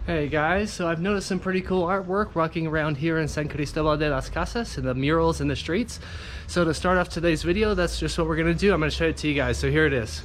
Hey guys, so I've noticed some pretty cool artwork walking around here in San Cristobal de las Casas and the murals in the streets. So to start off today's video, that's just what we're gonna do. I'm gonna show it to you guys. So here it is.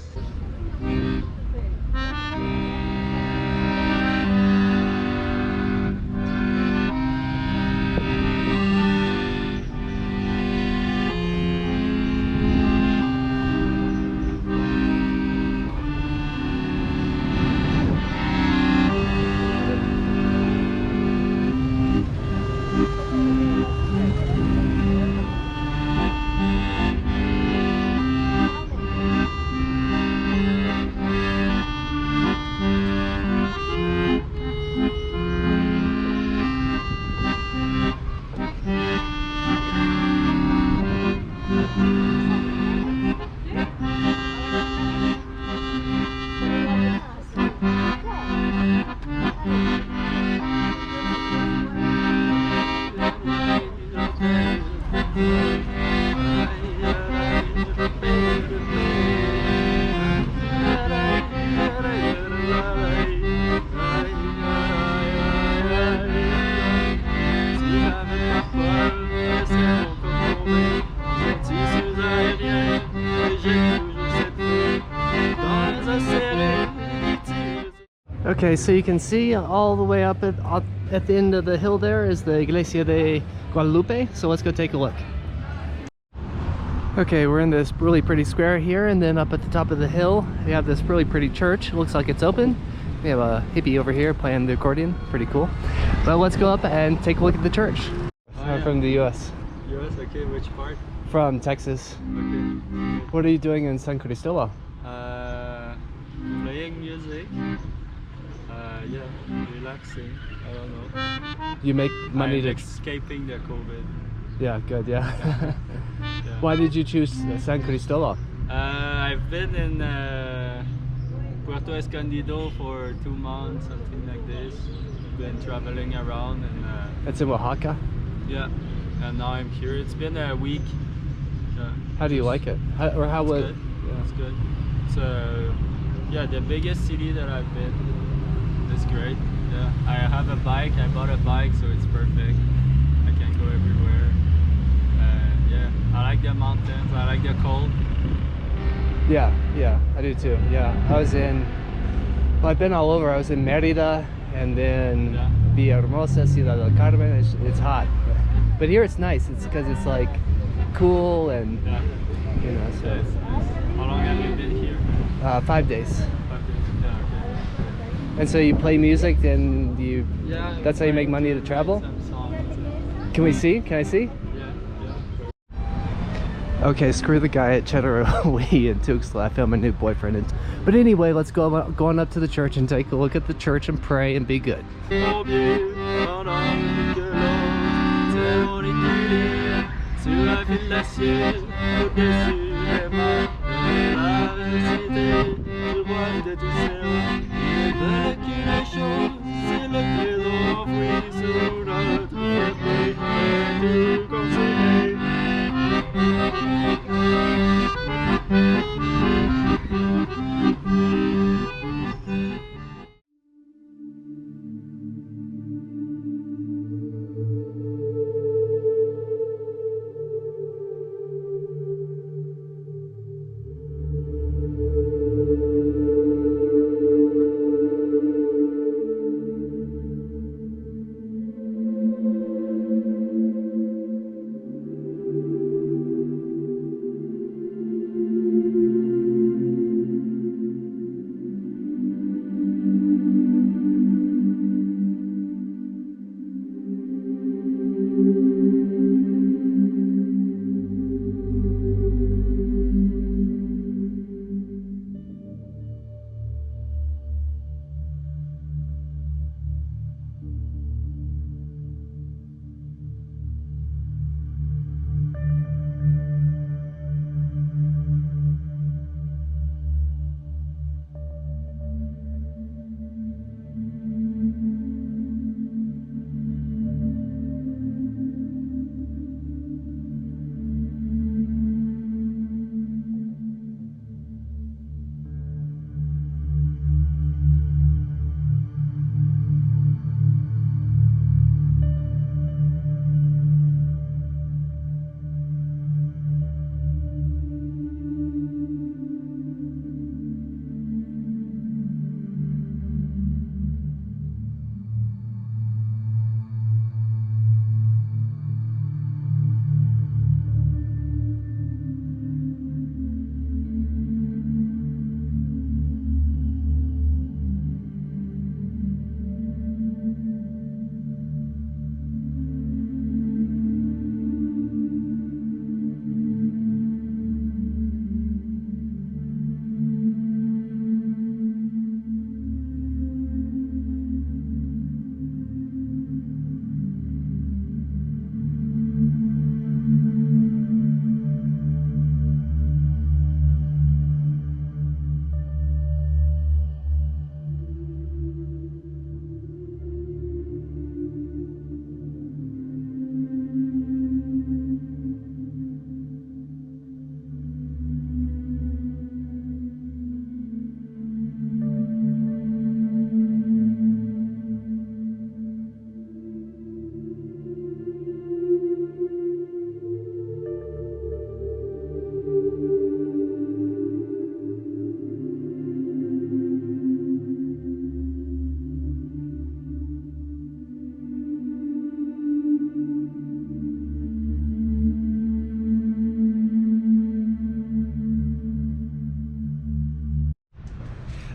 Okay, so you can see all the way up at the end of the hill there is the Iglesia de Guadalupe. So let's go take a look. Okay, we're in this really pretty square here, and then up at the top of the hill we have this really pretty church. It looks like it's open. We have a hippie over here playing the accordion. Pretty cool. But let's go up and take a look at the church. I'm from the US. US, okay, which part? From Texas. Okay. What are you doing in San Cristobal? Playing music. Yeah, relaxing. I don't know. You make money to escaping the COVID. Yeah, good, yeah. Yeah. Why did you choose San Cristobal? I've been in Puerto Escondido for 2 months, something like this. Been traveling around and It's in Oaxaca? yeah, and now I'm here. It's been a week. Yeah. How do you like it? How was it? Yeah. It's good. So yeah, the biggest city that I've been. It's great. Yeah, I have a bike. I bought a bike, so it's perfect. I can go everywhere. Yeah, I like the mountains. I like the cold. Yeah, I do too. Yeah, well, I've been all over. I was in Mérida and then Villahermosa, Ciudad del Carmen. It's hot, but here it's nice. It's because it's like cool and you know. So. Yeah, it's nice. How long have you been here? 5 days. 5 days. Yeah, okay. And so you play music, and Yeah. that's how you make money to travel? Some songs. Can we see? Can I see? Yeah. Okay, screw the guy at Cheddar Wee and Tuxtla. I found my new boyfriend. But anyway, let's go on up to the church and take a look at the church and pray and be good.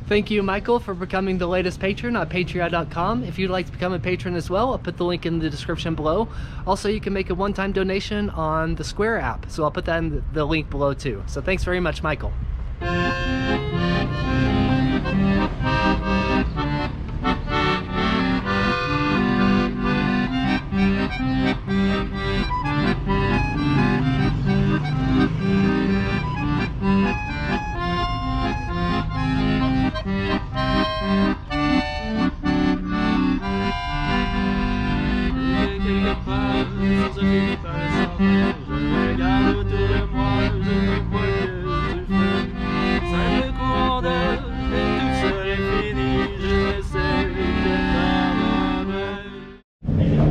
Thank you, Michael, for becoming the latest patron on patreon.com. If you'd like to become a patron as well, I'll put the link in the description below. Also, you can make a one-time donation on the Square app, so I'll put that in the link below too. So thanks very much, Michael.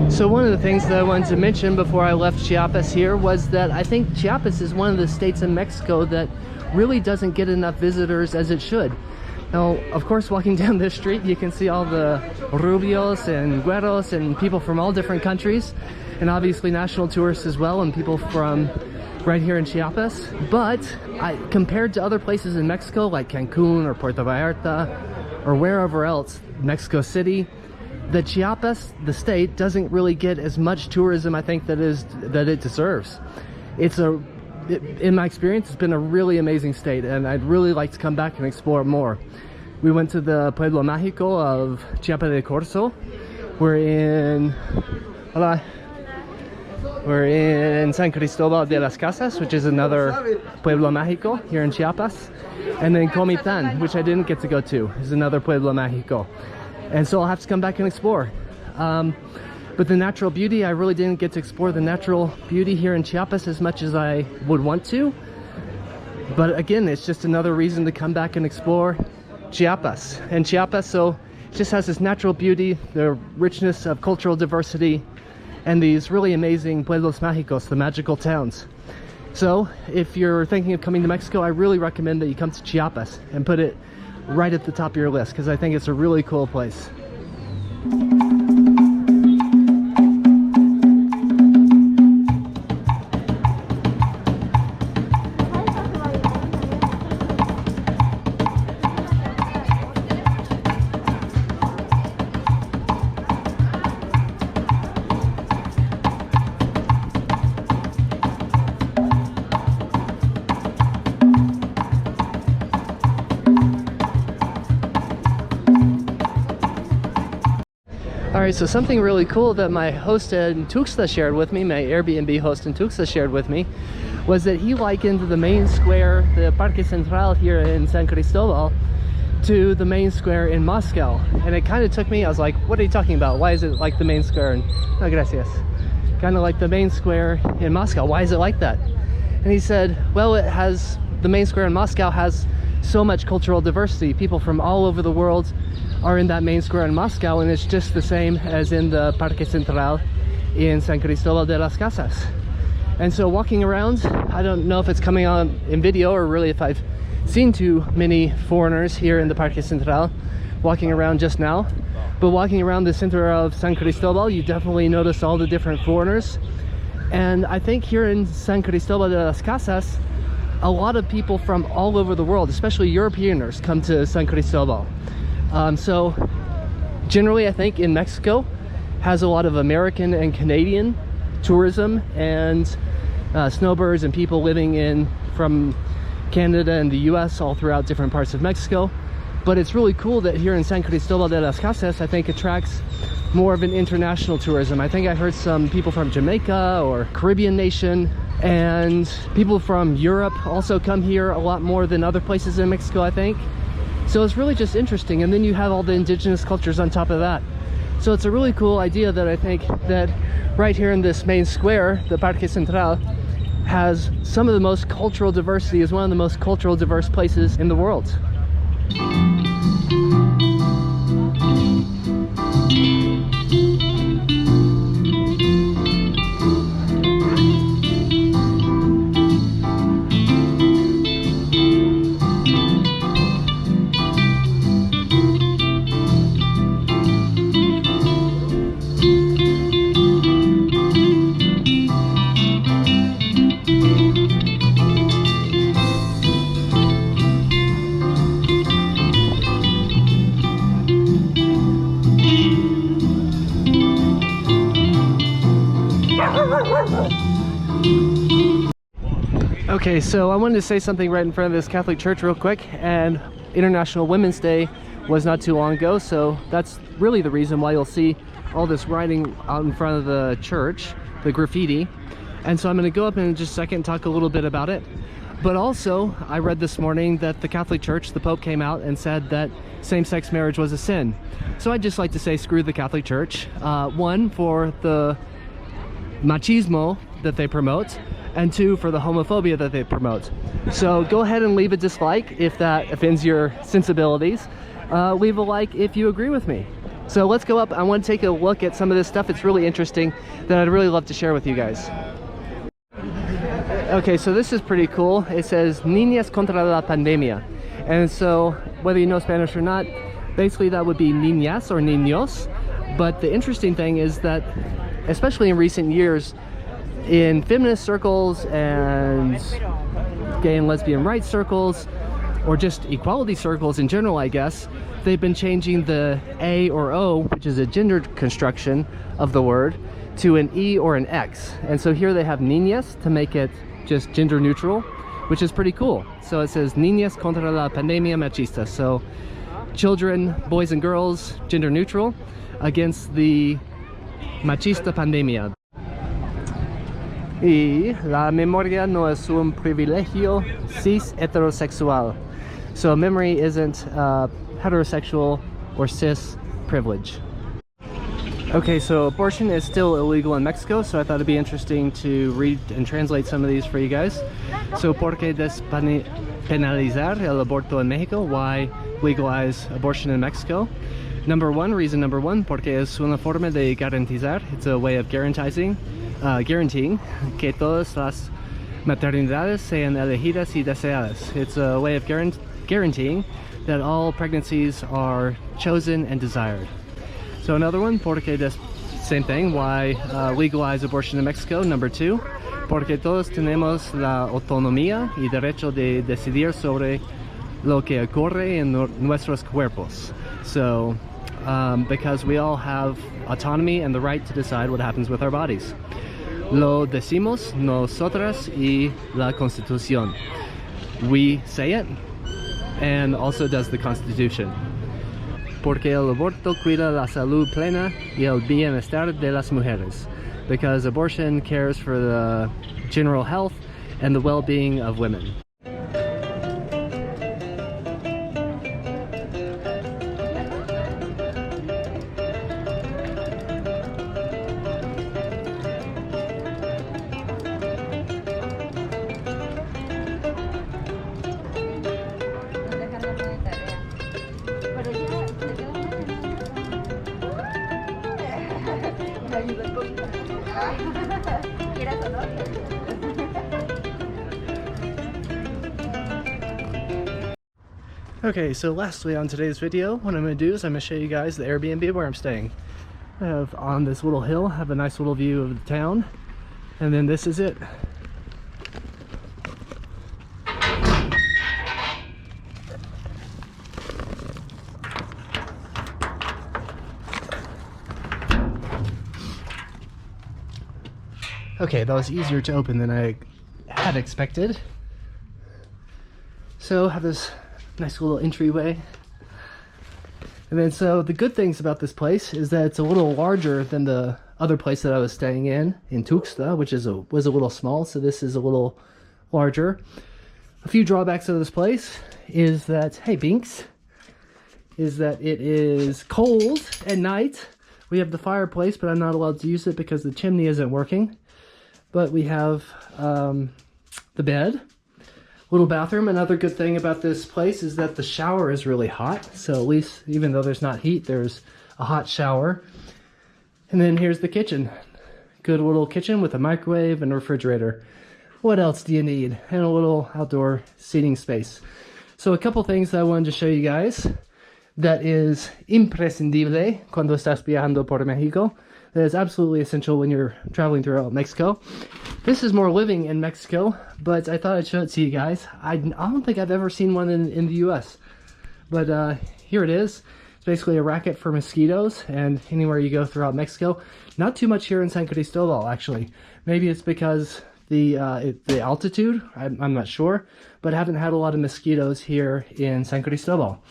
So one of the things that I wanted to mention before I left Chiapas here was that I think Chiapas is one of the states in Mexico that really doesn't get enough visitors as it should. Now, of course, walking down this street, you can see all the rubios and güeros and people from all different countries, and obviously national tourists as well, and people from right here in Chiapas. But compared to other places in Mexico, like Cancun or Puerto Vallarta or wherever else, Mexico City, the Chiapas, the state, doesn't really get as much tourism, I think, that it deserves. In my experience, it's been a really amazing state, and I'd really like to come back and explore more. We went to the Pueblo Mágico of Chiapa de Corzo. We're in San Cristobal de las Casas, which is another Pueblo Mágico here in Chiapas. And then Comitán, which I didn't get to go to, is another Pueblo Mágico. And so I'll have to come back and explore. But the natural beauty, I really didn't get to explore the natural beauty here in Chiapas as much as I would want to. But again, it's just another reason to come back and explore Chiapas. And Chiapas, so it just has this natural beauty, the richness of cultural diversity, and these really amazing pueblos mágicos, the magical towns. So if you're thinking of coming to Mexico, I really recommend that you come to Chiapas and put it right at the top of your list, because I think it's a really cool place. Alright, so something really cool that my host in Tuxtla shared with me, my Airbnb host in Tuxtla shared with me, was that he likened the main square, the Parque Central here in San Cristobal, to the main square in Moscow. And it kind of took me, I was like, what are you talking about? Why is it like the main square? And, no, gracias. Kind of like the main square in Moscow. Why is it like that? And he said, well, the main square in Moscow has so much cultural diversity. People from all over the world are in that main square in Moscow, and it's just the same as in the Parque Central in San Cristobal de las Casas. And so walking around, I don't know if it's coming on in video or really if I've seen too many foreigners here in the Parque Central walking around just now, but walking around the center of San Cristobal, you definitely notice all the different foreigners. And I think here in San Cristobal de las Casas, a lot of people from all over the world, especially Europeaners, come to San Cristobal. So generally I think in Mexico has a lot of American and Canadian tourism and snowbirds and people living from Canada and the US all throughout different parts of Mexico. But it's really cool that here in San Cristobal de las Casas, I think attracts more of an international tourism. I think I heard some people from Jamaica or Caribbean nation, and people from Europe also come here a lot more than other places in Mexico, I think. So it's really just interesting, and then you have all the indigenous cultures on top of that. So it's a really cool idea that I think that right here in this main square, the Parque Central, has some of the most cultural diversity, is one of the most cultural diverse places in the world. Okay, so I wanted to say something right in front of this Catholic church real quick, and International Women's Day was not too long ago, so that's really the reason why you'll see all this writing out in front of the church, the graffiti. And so I'm going to go up in just a second and talk a little bit about it. But also, I read this morning that the Catholic Church, the Pope came out and said that same-sex marriage was a sin. So I'd just like to say screw the Catholic Church. One, for the machismo that they promote, and two, for the homophobia that they promote. So go ahead and leave a dislike if that offends your sensibilities. Leave a like if you agree with me. So let's go up. I want to take a look at some of this stuff. It's really interesting that I'd really love to share with you guys. Okay, so this is pretty cool. It says Niñas contra la pandemia. And so whether you know Spanish or not, basically that would be niñas or niños. But the interesting thing is that, especially in recent years, in feminist circles and gay and lesbian rights circles, or just equality circles in general, I guess, they've been changing the A or O, which is a gender construction of the word, to an E or an X. And so here they have niñas to make it just gender neutral, which is pretty cool. So it says Niñas contra la pandemia machista. So children, boys and girls, gender neutral, against the machista pandemia. Y la memoria no es un privilegio cis heterosexual. So memory isn't heterosexual or cis privilege. Okay, so abortion is still illegal in Mexico, so I thought it'd be interesting to read and translate some of these for you guys. So, ¿por qué despenalizar el aborto en Mexico? Why legalize abortion in Mexico? Reason number one, porque es una forma de garantizar, it's a way of guaranteeing que todas las maternidades sean elegidas y deseadas. It's a way of guaranteeing that all pregnancies are chosen and desired. So another one, porque same thing, why legalize abortion in Mexico. Number two, porque todos tenemos la autonomía y derecho de decidir sobre lo que ocurre en nuestros cuerpos. So, because we all have autonomy and the right to decide what happens with our bodies. Lo decimos nosotras y la Constitución. We say it, and also does the Constitution. Porque el aborto cuida la salud plena y el bienestar de las mujeres. Because abortion cares for the general health and the well-being of women. Okay, so lastly on today's video, what I'm going to do is I'm going to show you guys the Airbnb where I'm staying. I have on this little hill, have a nice little view of the town, and then this is it. Okay, that was easier to open than I had expected. So I have this nice little entryway. And then so the good things about this place is that it's a little larger than the other place that I was staying in Tuxtla, which was a little small, so this is a little larger. A few drawbacks of this place is that, hey Binks, is that it is cold at night. We have the fireplace, but I'm not allowed to use it because the chimney isn't working. But we have the bed, little bathroom. Another good thing about this place is that the shower is really hot. So at least, even though there's not heat, there's a hot shower. And then here's the kitchen. Good little kitchen with a microwave and a refrigerator. What else do you need? And a little outdoor seating space. So a couple things that I wanted to show you guys that is imprescindible cuando estás viajando por Mexico. That is absolutely essential when you're traveling throughout Mexico. This is more living in Mexico, but I thought I'd show it to you guys. I don't think I've ever seen one in the US. But here it is. It's basically a racket for mosquitoes, and anywhere you go throughout Mexico. Not too much here in San Cristobal, actually. Maybe it's because the altitude. I'm not sure, but I haven't had a lot of mosquitoes here in San Cristobal.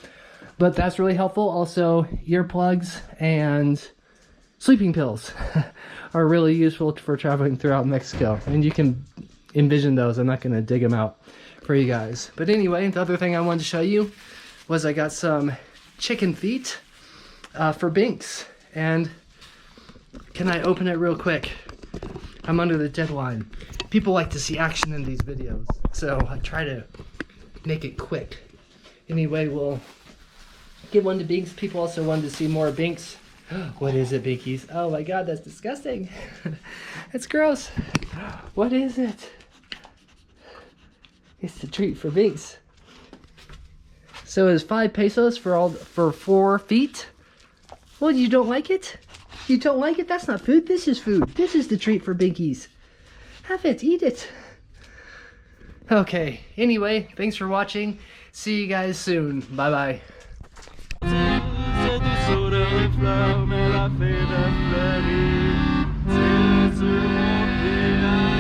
But that's really helpful. Also, earplugs and sleeping pills are really useful for traveling throughout Mexico. And you can envision those. I'm not going to dig them out for you guys. But anyway, the other thing I wanted to show you was I got some chicken feet for Binks. And can I open it real quick? I'm under the deadline. People like to see action in these videos, so I try to make it quick. Anyway, we'll give one to Binks. People also wanted to see more Binks. What is it, Binkies? Oh my god, that's disgusting. It's gross. What is it? It's the treat for Binks. So it's 5 pesos for 4 feet? Well, you don't like it? You don't like it? That's not food. This is food. This is the treat for Binkies. Have it. Eat it. Okay. Anyway, thanks for watching. See you guys soon. Bye-bye. fleurs, mais la fée de fleurir, c'est sur mon pied.